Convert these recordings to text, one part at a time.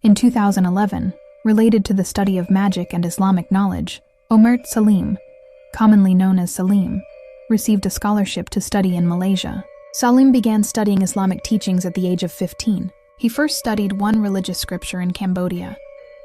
In 2011, related to the study of magic and Islamic knowledge, Omer Salim, commonly known as Salim, received a scholarship to study in Malaysia. Salim began studying Islamic teachings at the age of 15. He first studied one religious scripture in Cambodia,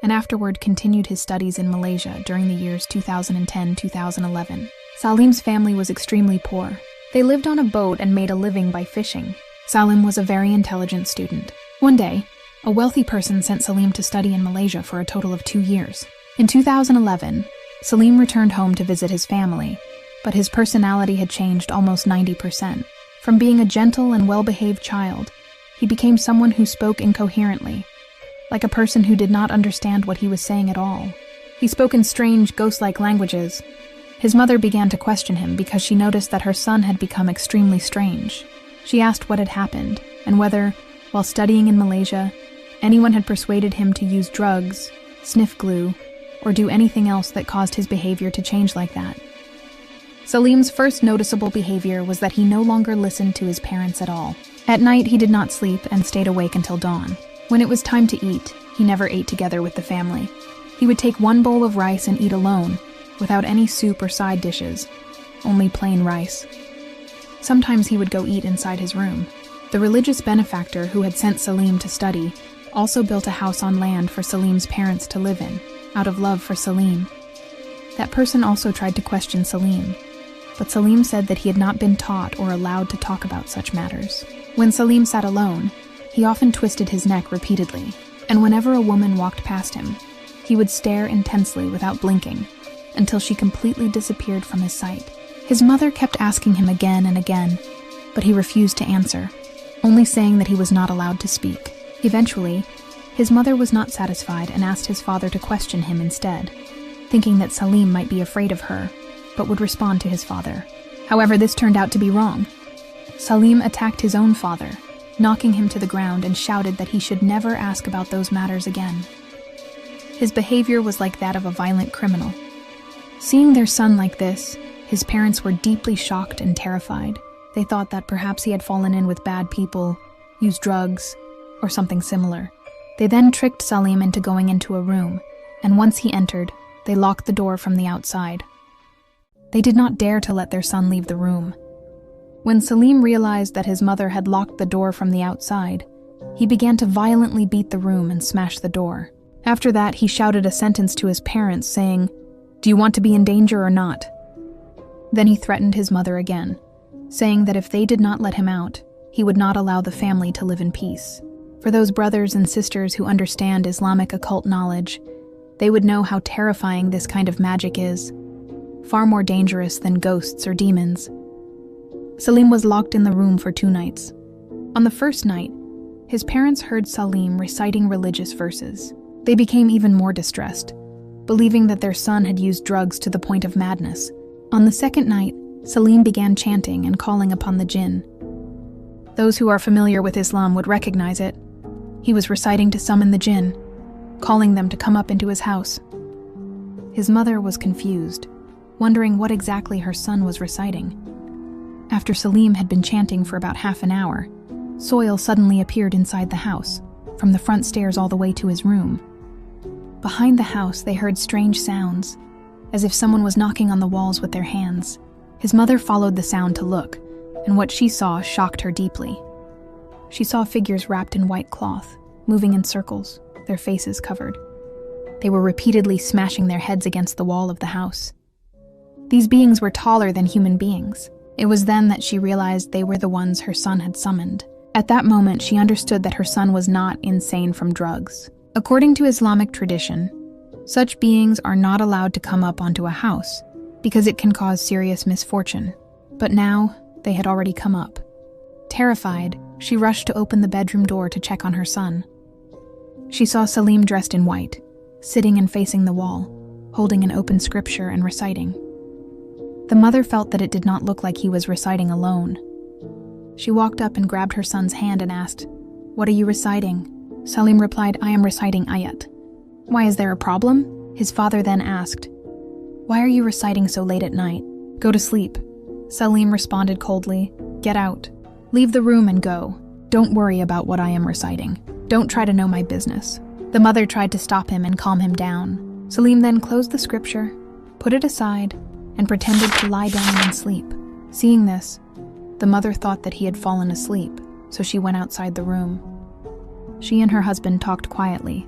and afterward continued his studies in Malaysia during the years 2010-2011. Salim's family was extremely poor. They lived on a boat and made a living by fishing. Salim was a very intelligent student. One day, a wealthy person sent Salim to study in Malaysia for a total of 2 years. In 2011, Salim returned home to visit his family, but his personality had changed almost 90%. From being a gentle and well-behaved child, he became someone who spoke incoherently, like a person who did not understand what he was saying at all. He spoke in strange, ghost-like languages. His mother began to question him because she noticed that her son had become extremely strange. She asked what had happened, and whether, while studying in Malaysia, anyone had persuaded him to use drugs, sniff glue, or do anything else that caused his behavior to change like that. Salim's first noticeable behavior was that he no longer listened to his parents at all. At night, he did not sleep and stayed awake until dawn. When it was time to eat, he never ate together with the family. He would take one bowl of rice and eat alone, without any soup or side dishes, only plain rice. Sometimes he would go eat inside his room. The religious benefactor who had sent Salim to study also built a house on land for Salim's parents to live in, out of love for Salim. That person also tried to question Salim, but Salim said that he had not been taught or allowed to talk about such matters. When Salim sat alone, he often twisted his neck repeatedly, and whenever a woman walked past him, he would stare intensely without blinking, until she completely disappeared from his sight. His mother kept asking him again and again, but he refused to answer, only saying that he was not allowed to speak. Eventually, his mother was not satisfied and asked his father to question him instead, thinking that Salim might be afraid of her, but would respond to his father. However, this turned out to be wrong. Salim attacked his own father, knocking him to the ground, and shouted that he should never ask about those matters again. His behavior was like that of a violent criminal. Seeing their son like this, his parents were deeply shocked and terrified. They thought that perhaps he had fallen in with bad people, used drugs, or something similar. They then tricked Salim into going into a room, and once he entered, they locked the door from the outside. They did not dare to let their son leave the room. When Salim realized that his mother had locked the door from the outside, he began to violently beat the room and smash the door. After that, he shouted a sentence to his parents saying, "Do you want to be in danger or not?" Then he threatened his mother again, saying that if they did not let him out, he would not allow the family to live in peace. For those brothers and sisters who understand Islamic occult knowledge, they would know how terrifying this kind of magic is, far more dangerous than ghosts or demons. Salim was locked in the room for 2 nights. On the first night, his parents heard Salim reciting religious verses. They became even more distressed, believing that their son had used drugs to the point of madness. On the second night, Salim began chanting and calling upon the jinn. Those who are familiar with Islam would recognize it. He was reciting to summon the jinn, calling them to come up into his house. His mother was confused, wondering what exactly her son was reciting. After Salim had been chanting for about half an hour, soil suddenly appeared inside the house, from the front stairs all the way to his room. Behind the house, they heard strange sounds, as if someone was knocking on the walls with their hands. His mother followed the sound to look, and what she saw shocked her deeply. She saw figures wrapped in white cloth, moving in circles, their faces covered. They were repeatedly smashing their heads against the wall of the house. These beings were taller than human beings. It was then that she realized they were the ones her son had summoned. At that moment, she understood that her son was not insane from drugs. According to Islamic tradition, such beings are not allowed to come up onto a house because it can cause serious misfortune. But now, they had already come up. Terrified, she rushed to open the bedroom door to check on her son. She saw Salim dressed in white, sitting and facing the wall, holding an open scripture and reciting. The mother felt that it did not look like he was reciting alone. She walked up and grabbed her son's hand and asked, "What are you reciting?" Salim replied, "I am reciting ayat." "Why, is there a problem?" His father then asked, "Why are you reciting so late at night? Go to sleep." Salim responded coldly, "Get out. Leave the room and go. Don't worry about what I am reciting. Don't try to know my business." The mother tried to stop him and calm him down. Salim then closed the scripture, put it aside, and pretended to lie down and sleep. Seeing this, the mother thought that he had fallen asleep, so she went outside the room. She and her husband talked quietly,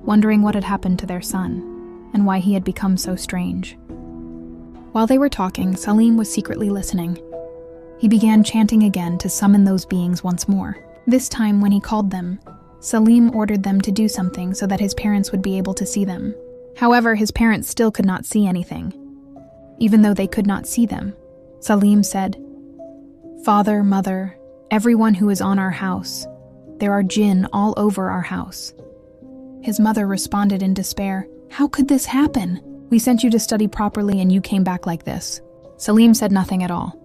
wondering what had happened to their son and why he had become so strange. While they were talking, Salim was secretly listening. He began chanting again to summon those beings once more. This time, when he called them, Salim ordered them to do something so that his parents would be able to see them. However, his parents still could not see anything. Even though they could not see them, Salim said, "Father, mother, everyone who is on our house, there are jinn all over our house." His mother responded in despair, "How could this happen? We sent you to study properly and you came back like this." Salim said nothing at all.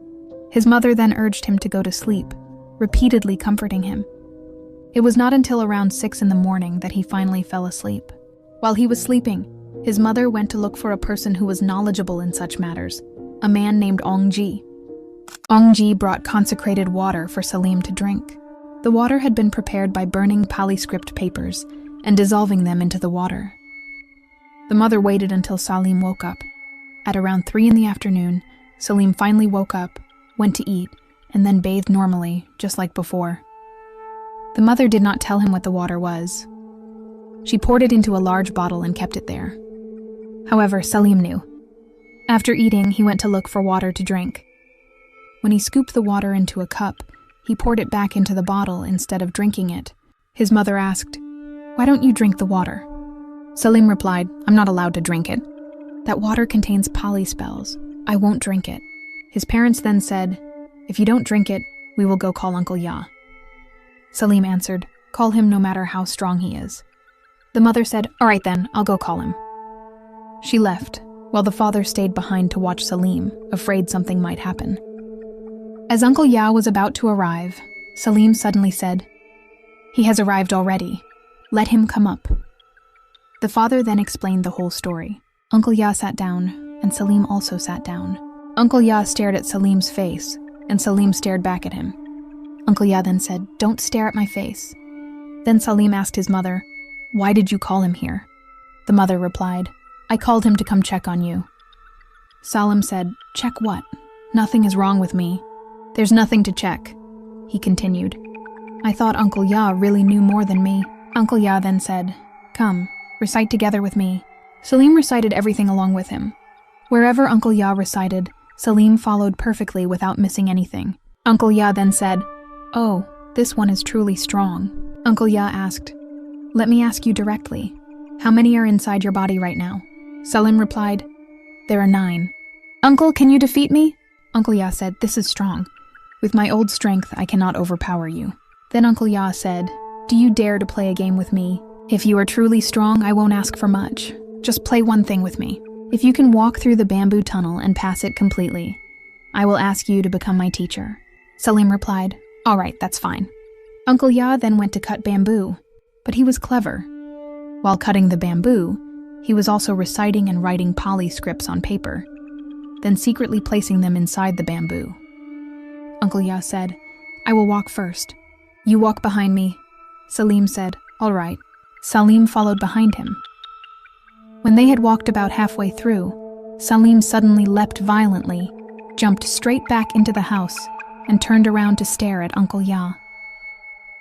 His mother then urged him to go to sleep, repeatedly comforting him. It was not until around 6 in the morning that he finally fell asleep. While he was sleeping, his mother went to look for a person who was knowledgeable in such matters, a man named Ongji. Ongji brought consecrated water for Salim to drink. The water had been prepared by burning Pali script papers and dissolving them into the water. The mother waited until Salim woke up. At around 3 in the afternoon, Salim finally woke up, went to eat, and then bathed normally, just like before. The mother did not tell him what the water was. She poured it into a large bottle and kept it there. However, Salim knew. After eating, he went to look for water to drink. When he scooped the water into a cup, he poured it back into the bottle instead of drinking it. His mother asked, "Why don't you drink the water?" Salim replied, "I'm not allowed to drink it. That water contains Pali spells. I won't drink it." His parents then said, "If you don't drink it, we will go call Uncle Ya." Salim answered, "Call him no matter how strong he is." The mother said, "All right then, I'll go call him." She left, while the father stayed behind to watch Salim, afraid something might happen. As Uncle Ya was about to arrive, Salim suddenly said, "He has arrived already. Let him come up." The father then explained the whole story. Uncle Ya sat down, and Salim also sat down. Uncle Ya stared at Salim's face, and Salim stared back at him. Uncle Ya then said, "Don't stare at my face." Then Salim asked his mother, "Why did you call him here?" The mother replied, "I called him to come check on you." Salim said, "Check what? Nothing is wrong with me." "There's nothing to check," he continued. "I thought Uncle Ya really knew more than me." Uncle Ya then said, "Come, recite together with me." Salim recited everything along with him. Wherever Uncle Ya recited, Salim followed perfectly without missing anything. Uncle Ya then said, "Oh, this one is truly strong." Uncle Ya asked, "Let me ask you directly. How many are inside your body right now?" Salim replied, "There are 9. "Uncle, can you defeat me?" Uncle Ya said, "This is strong. With my old strength, I cannot overpower you." Then Uncle Ya said, "Do you dare to play a game with me? If you are truly strong, I won't ask for much. Just play one thing with me. If you can walk through the bamboo tunnel and pass it completely, I will ask you to become my teacher." Salim replied, "All right, that's fine." Uncle Ya then went to cut bamboo, but he was clever. While cutting the bamboo, he was also reciting and writing Pali scripts on paper, then secretly placing them inside the bamboo. Uncle Ya said, "I will walk first. You walk behind me." Salim said, "All right." Salim followed behind him. When they had walked about halfway through, Salim suddenly leapt violently, jumped straight back into the house, and turned around to stare at Uncle Ya.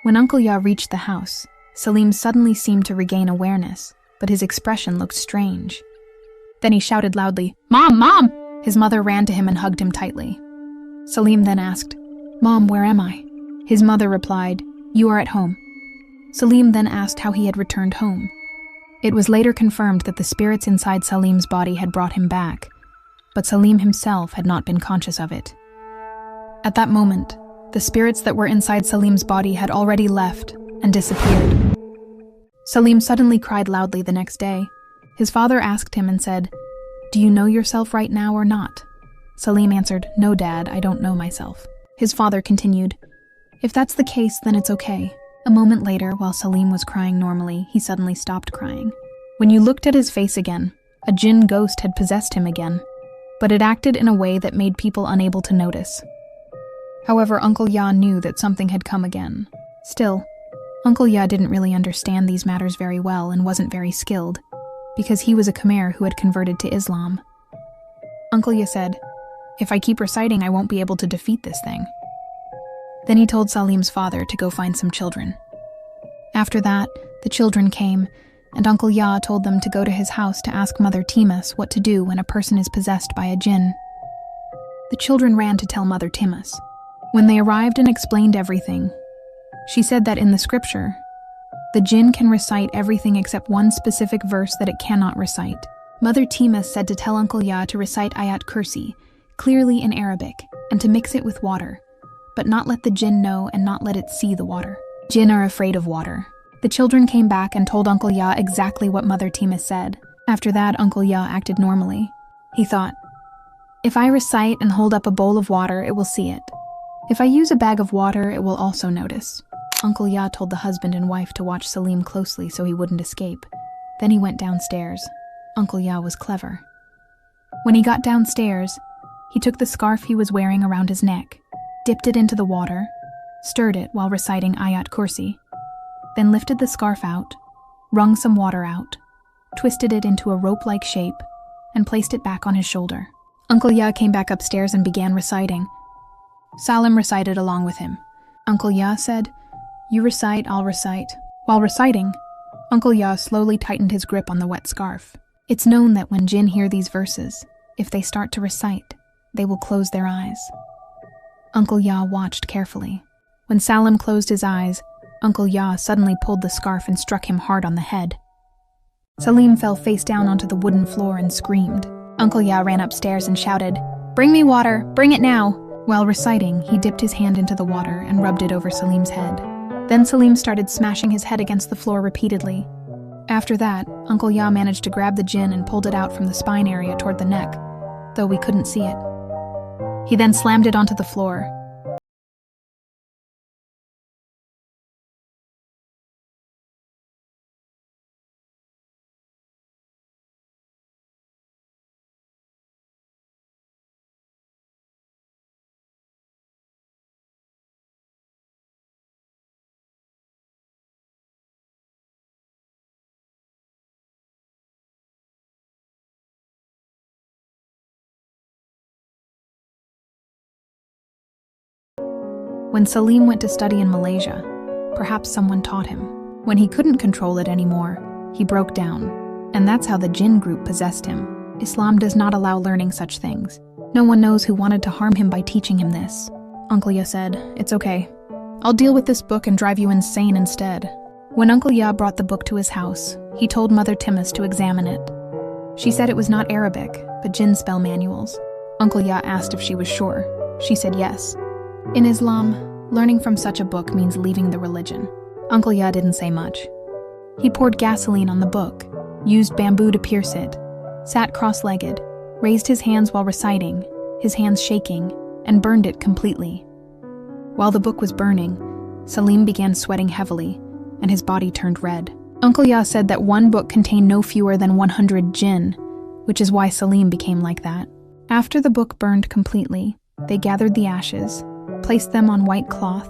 When Uncle Ya reached the house, Salim suddenly seemed to regain awareness, but his expression looked strange. Then he shouted loudly, "Mom, Mom!" His mother ran to him and hugged him tightly. Salim then asked, "Mom, where am I?" His mother replied, "You are at home." Salim then asked how he had returned home. It was later confirmed that the spirits inside Salim's body had brought him back, but Salim himself had not been conscious of it. At that moment, the spirits that were inside Salim's body had already left and disappeared. Salim suddenly cried loudly the next day. His father asked him and said, "Do you know yourself right now or not?" Salim answered, "No, Dad, I don't know myself." His father continued, "If that's the case, then it's okay." A moment later, while Salim was crying normally, he suddenly stopped crying. When you looked at his face again, a jinn ghost had possessed him again, but it acted in a way that made people unable to notice. However, Uncle Ya knew that something had come again. Still, Uncle Ya didn't really understand these matters very well and wasn't very skilled, because he was a Khmer who had converted to Islam. Uncle Ya said, "If I keep reciting, I won't be able to defeat this thing." Then he told Salim's father to go find some children. After that, the children came, and Uncle Ya told them to go to his house to ask Mother Timus what to do when a person is possessed by a jinn. The children ran to tell Mother Timus. When they arrived and explained everything, she said that in the scripture, the jinn can recite everything except one specific verse that it cannot recite. Mother Timus said to tell Uncle Ya to recite Ayat Kursi, clearly in Arabic, and to mix it with water, but not let the jinn know and not let it see the water. Jinn are afraid of water. The children came back and told Uncle Ya exactly what Mother Timus said. After that, Uncle Ya acted normally. He thought, "If I recite and hold up a bowl of water, it will see it. If I use a bag of water, it will also notice." Uncle Ya told the husband and wife to watch Salim closely so he wouldn't escape. Then he went downstairs. Uncle Ya was clever. When he got downstairs, he took the scarf he was wearing around his neck, dipped it into the water, stirred it while reciting Ayat Kursi, then lifted the scarf out, wrung some water out, twisted it into a rope-like shape, and placed it back on his shoulder. Uncle Ya came back upstairs and began reciting. Salim recited along with him. Uncle Ya said, "You recite, I'll recite." While reciting, Uncle Ya slowly tightened his grip on the wet scarf. It's known that when jinn hear these verses, if they start to recite, they will close their eyes. Uncle Ya watched carefully. When Salim closed his eyes, Uncle Ya suddenly pulled the scarf and struck him hard on the head. Salim fell face down onto the wooden floor and screamed. Uncle Ya ran upstairs and shouted, "Bring me water, bring it now!" While reciting, he dipped his hand into the water and rubbed it over Salim's head. Then Salim started smashing his head against the floor repeatedly. After that, Uncle Ya managed to grab the jinn and pulled it out from the spine area toward the neck, though we couldn't see it. He then slammed it onto the floor. When Salim went to study in Malaysia, perhaps someone taught him. When he couldn't control it anymore, he broke down, and that's how the jinn group possessed him. Islam does not allow learning such things. No one knows who wanted to harm him by teaching him this. Uncle Ya said, "It's okay. I'll deal with this book and drive you insane instead." When Uncle Ya brought the book to his house, he told Mother Timus to examine it. She said it was not Arabic, but jinn spell manuals. Uncle Ya asked if she was sure. She said yes. In Islam, learning from such a book means leaving the religion. Uncle Ya didn't say much. He poured gasoline on the book, used bamboo to pierce it, sat cross-legged, raised his hands while reciting, his hands shaking, and burned it completely. While the book was burning, Salim began sweating heavily, and his body turned red. Uncle Ya said that one book contained no fewer than 100 jinn, which is why Salim became like that. After the book burned completely, they gathered the ashes, placed them on white cloth,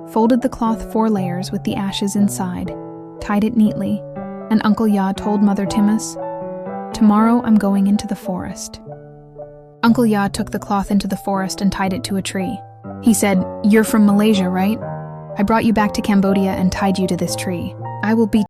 folded the cloth 4 layers with the ashes inside, tied it neatly, and Uncle Ya told Mother Timus, "Tomorrow I'm going into the forest." Uncle Ya took the cloth into the forest and tied it to a tree. He said, "You're from Malaysia, right? I brought you back to Cambodia and tied you to this tree. I will be